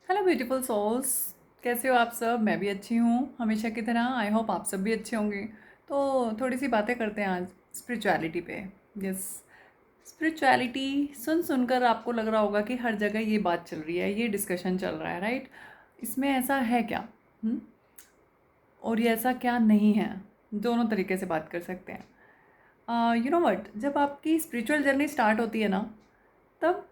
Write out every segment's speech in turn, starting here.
Hello beautiful souls. कैसे हो आप सब? मैं भी अच्छी हूँ हमेशा की तरह। आई होप आप सब भी अच्छे होंगे। तो थोड़ी सी बातें करते हैं आज स्पिरिचुअलिटी पे। यस, स्पिरिचुअलिटी सुन सुनकर आपको लग रहा होगा कि हर जगह ये बात चल रही है, ये डिस्कशन चल रहा है, राइट? इसमें ऐसा है क्या? हुँ? और ये ऐसा क्या नहीं है? दोनों तरीके से बात कर सकते हैं। यू नो व्हाट, जब आपकी स्पिरिचुअल जर्नी स्टार्ट होती है ना, तब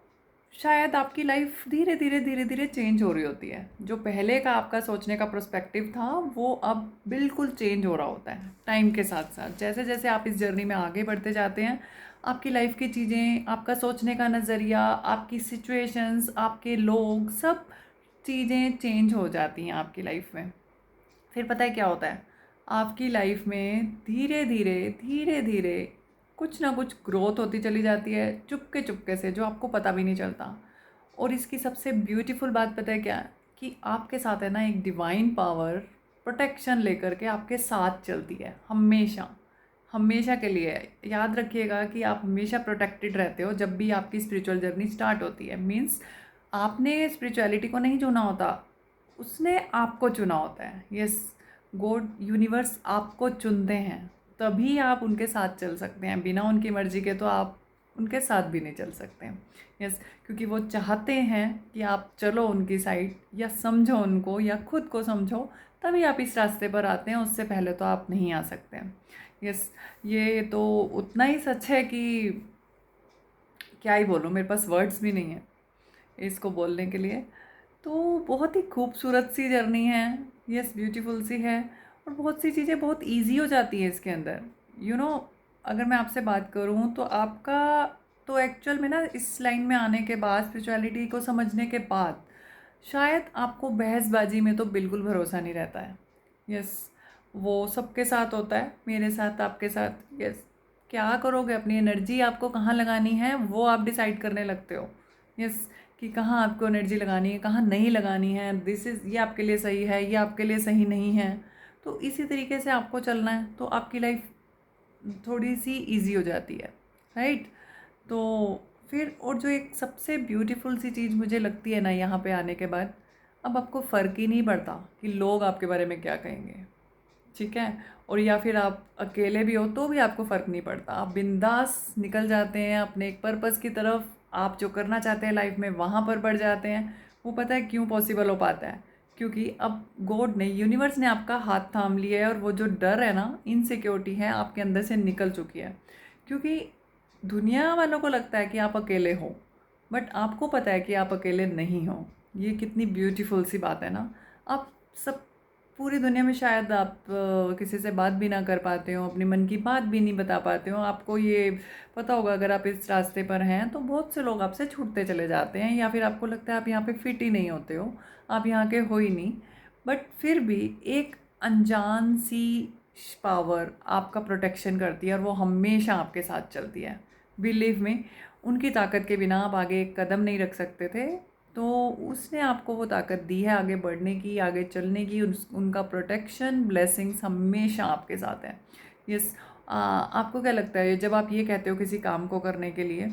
शायद आपकी लाइफ धीरे धीरे धीरे धीरे चेंज हो रही होती है। जो पहले का आपका सोचने का पर्सपेक्टिव था वो अब बिल्कुल चेंज हो रहा होता है टाइम के साथ साथ। जैसे जैसे आप इस जर्नी में आगे बढ़ते जाते हैं, आपकी लाइफ की चीज़ें, आपका सोचने का नज़रिया, आपकी सिचुएशंस, आपके लोग, सब चीज़ें चेंज हो जाती हैं आपकी लाइफ में। फिर पता है क्या होता है? आपकी लाइफ में धीरे धीरे धीरे धीरे कुछ ना कुछ ग्रोथ होती चली जाती है, चुपके चुपके से, जो आपको पता भी नहीं चलता। और इसकी सबसे ब्यूटीफुल बात पता है क्या है? कि आपके साथ है ना एक डिवाइन पावर प्रोटेक्शन लेकर के आपके साथ चलती है हमेशा। हमेशा के लिए याद रखिएगा कि आप हमेशा प्रोटेक्टेड रहते हो जब भी आपकी स्पिरिचुअल जर्नी स्टार्ट होती है। मीन्स आपने स्पिरिचुअलिटी को नहीं चुना होता, उसने आपको चुना होता है। यस, गॉड यूनिवर्स आपको चुनते हैं, तभी आप उनके साथ चल सकते हैं। बिना उनकी मर्जी के तो आप उनके साथ भी नहीं चल सकते। यस, क्योंकि वो चाहते हैं कि आप चलो उनकी साइड, या समझो उनको, या खुद को समझो, तभी आप इस रास्ते पर आते हैं। उससे पहले तो आप नहीं आ सकते। यस, ये तो उतना ही सच है कि क्या ही बोलूँ, मेरे पास वर्ड्स भी नहीं है इसको बोलने के लिए। तो बहुत ही खूबसूरत सी जर्नी है। यस, ब्यूटीफुल सी है। और बहुत सी चीज़ें बहुत इजी हो जाती हैं इसके अंदर। यू नो, अगर मैं आपसे बात करूँ तो आपका, तो एक्चुअल में ना इस लाइन में आने के बाद, स्पिरिचुअलिटी को समझने के बाद, शायद आपको बहसबाजी में तो बिल्कुल भरोसा नहीं रहता है। यस, वो सबके साथ होता है, मेरे साथ, आपके साथ। यस, क्या करोगे, अपनी एनर्जी आपको कहाँ लगानी है वो आप डिसाइड करने लगते हो। यस, कि कहाँ आपको एनर्जी लगानी है, कहाँ नहीं लगानी है। दिस इज़, ये आपके लिए सही है, ये आपके लिए सही नहीं है। तो इसी तरीके से आपको चलना है, तो आपकी लाइफ थोड़ी सी इजी हो जाती है, राइट? तो फिर, और जो एक सबसे ब्यूटीफुल सी चीज़ मुझे लगती है ना यहाँ पे आने के बाद, अब आपको फ़र्क ही नहीं पड़ता कि लोग आपके बारे में क्या कहेंगे। ठीक है? और या फिर आप अकेले भी हो तो भी आपको फ़र्क नहीं पड़ता। आप बिंदास निकल जाते हैं अपने एक पर्पस की तरफ। आप जो करना चाहते हैं लाइफ में वहाँ पर बढ़ जाते हैं। वो पता है क्यों पॉसिबल हो पाता है? क्योंकि अब गॉड ने, यूनिवर्स ने आपका हाथ थाम लिया है, और वो जो डर है ना, इनसिक्योरिटी है, आपके अंदर से निकल चुकी है। क्योंकि दुनिया वालों को लगता है कि आप अकेले हो, बट आपको पता है कि आप अकेले नहीं हो। ये कितनी ब्यूटीफुल सी बात है ना। आप सब, पूरी दुनिया में शायद आप किसी से बात भी ना कर पाते हो, अपने मन की बात भी नहीं बता पाते हो। आपको ये पता होगा, अगर आप इस रास्ते पर हैं तो बहुत से लोग आपसे छूटते चले जाते हैं, या फिर आपको लगता है आप यहाँ पे फिट ही नहीं होते हो, आप यहाँ के हो ही नहीं। बट फिर भी एक अनजान सी पावर आपका प्रोटेक्शन करती है, और वो हमेशा आपके साथ चलती है। बिलीव में, उनकी ताकत के बिना आप आगे एक कदम नहीं रख सकते थे। तो उसने आपको वो ताकत दी है आगे बढ़ने की, आगे चलने की। उनका प्रोटेक्शन, ब्लेसिंग्स हमेशा आपके साथ है। यस, आपको क्या लगता है जब आप ये कहते हो किसी काम को करने के लिए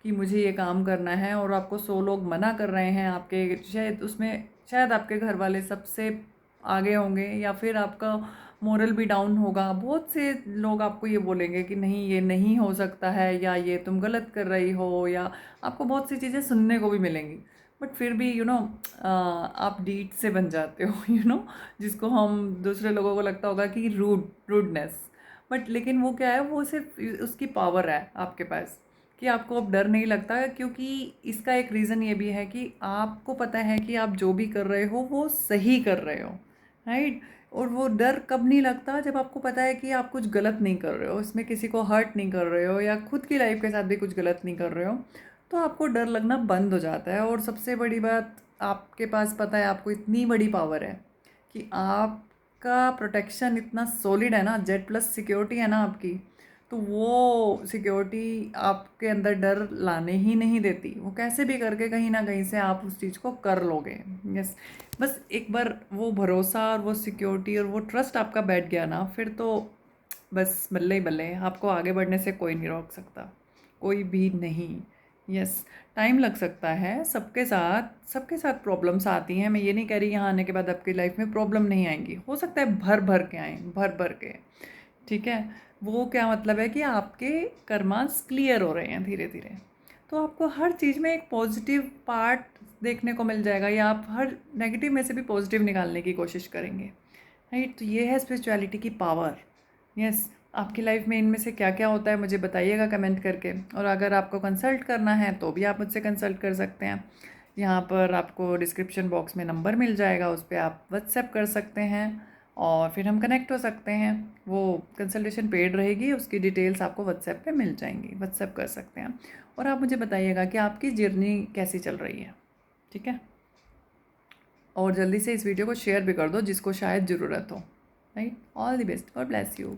कि मुझे ये काम करना है, और आपको 100 लोग मना कर रहे हैं, आपके शायद उसमें, शायद आपके घर वाले सबसे आगे होंगे, या फिर आपका मोरल भी डाउन होगा। बहुत से लोग आपको ये बोलेंगे कि नहीं, ये नहीं हो सकता है, या ये तुम गलत कर रही हो, या आपको बहुत सी चीज़ें सुनने को भी मिलेंगी। बट फिर भी आप डीड से बन जाते हो, जिसको हम, दूसरे लोगों को लगता होगा कि रूडनेस। बट लेकिन वो क्या है, वो सिर्फ उसकी पावर है आपके पास, कि आपको अब डर नहीं लगता। क्योंकि इसका एक रीज़न ये भी है कि आपको पता है कि आप जो भी कर रहे हो वो सही कर रहे हो, राइट? और वो डर कब नहीं लगता? जब आपको पता है कि आप कुछ गलत नहीं कर रहे हो, इसमें किसी को हर्ट नहीं कर रहे हो, या खुद की लाइफ के साथ भी कुछ गलत नहीं कर रहे हो। तो आपको डर लगना बंद हो जाता है। और सबसे बड़ी बात, आपके पास पता है, आपको इतनी बड़ी पावर है कि आपका प्रोटेक्शन इतना सॉलिड है ना, जेड प्लस सिक्योरिटी है ना आपकी। तो वो सिक्योरिटी आपके अंदर डर लाने ही नहीं देती। वो कैसे भी करके कहीं ना कहीं से आप उस चीज़ को कर लोगे। यस, बस एक बार वो भरोसा और वो सिक्योरिटी और वो ट्रस्ट आपका बैठ गया ना, फिर तो बस बल्ले ही बल्ले, आपको आगे बढ़ने से कोई नहीं रोक सकता, कोई भी नहीं। यस, टाइम लग सकता है, सबके साथ प्रॉब्लम्स आती हैं। मैं ये नहीं कह रही यहाँ आने के बाद आपकी लाइफ में प्रॉब्लम नहीं आएंगी, हो सकता है भर भर के आएँ, भर भर के, ठीक है। वो क्या मतलब है कि आपके कर्मास क्लियर हो रहे हैं धीरे धीरे, तो आपको हर चीज़ में एक पॉजिटिव पार्ट देखने को मिल जाएगा, या आप हर नेगेटिव में से भी पॉजिटिव निकालने की कोशिश करेंगे, राइट। तो ये है स्पिरिचुअलिटी की पावर। यस, आपकी लाइफ में इनमें से क्या क्या होता है मुझे बताइएगा कमेंट करके, और अगर आपको कंसल्ट करना है तो भी आप मुझसे कंसल्ट कर सकते हैं। यहाँ पर आपको डिस्क्रिप्शन बॉक्स में नंबर मिल जाएगा, उस पर आप व्हाट्सएप कर सकते हैं और फिर हम कनेक्ट हो सकते हैं। वो कंसल्टेशन पेड रहेगी, उसकी डिटेल्स आपको व्हाट्सएप पे मिल जाएंगी, व्हाट्सएप कर सकते हैं। और आप मुझे बताइएगा कि आपकी जर्नी कैसी चल रही है, ठीक है। और जल्दी से इस वीडियो को शेयर भी कर दो जिसको शायद ज़रूरत हो, right. All the best, God bless you.